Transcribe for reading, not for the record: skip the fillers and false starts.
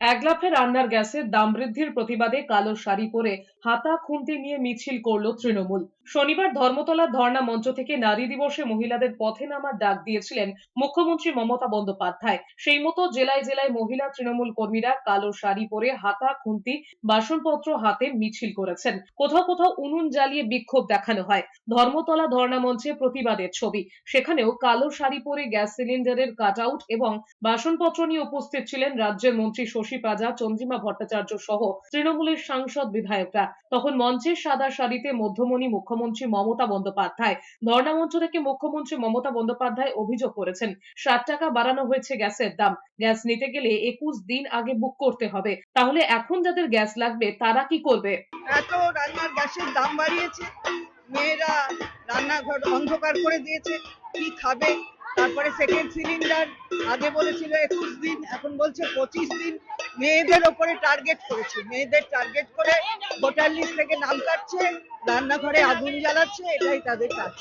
এক লাফে রান্নার গ্যাসের দাম বৃদ্ধির প্রতিবাদে কালো শাড়ি পরে হাতা খুন্তি নিয়ে মিছিল করল তৃণমূল। শনিবার ধর্মতলার ধর্ণা মঞ্চ থেকে নারী দিবসে মহিলাদের পথে নামার ডাক দিয়েছিলেন মুখ্যমন্ত্রী মমতা বন্দ্যোপাধ্যায়। সেই মতো জেলায় জেলায় মহিলা তৃণমূল কর্মীরা কালো শাড়ি পরে হাতা খুন্তি বাসনপত্র হাতে মিছিল করেছেন। কোথাও কোথাও উনুন জ্বালিয়ে বিক্ষোভ দেখানো হয়। ধর্মতলা ধর্ণা মঞ্চে প্রতিবাদের ছবি। সেখানেও কালো শাড়ি পরে গ্যাস সিলিন্ডারের কাট আউট এবং বাসনপত্র নিয়ে উপস্থিত ছিলেন রাজ্যের মন্ত্রী শশী পাজা, চন্দ্রিমা ভট্টাচার্য সহ তৃণমূলের সাংসদ বিধায়করা। তখন মঞ্চের সাদা শাড়িতে মধ্যমণি মুখ্যমন্ত্রী মমতা বন্দ্যোপাধ্যায়। ধর্ণা মঞ্চ থেকে মুখ্যমন্ত্রী মমতা বন্দ্যোপাধ্যায় অভিযোগ করেছেন, 60 টাকা বাড়ানো হয়েছে গ্যাসের দাম। গ্যাস নিতে গেলে 21 দিন আগে বুক করতে হবে। তাহলে এখন যাদের গ্যাস লাগবে তারা কি করবে? এত রান্নার গ্যাসের দাম বাড়িয়েছে, মেয়েরা রান্নাঘর অন্ধকার করে দিয়েছে, কি খাবে? তারপরে সেকেন্ড সিলিন্ডার আগে বলেছিল 21 দিন, এখন বলছে 25 দিন। মেয়েদের ওপরে টার্গেট করেছে, মেয়েদের টার্গেট করে ভোটার লিস্ট থেকে নাম কাটছে, রান্নাঘরে আগুন জ্বালাচ্ছে, এটাই তাদের কাজ।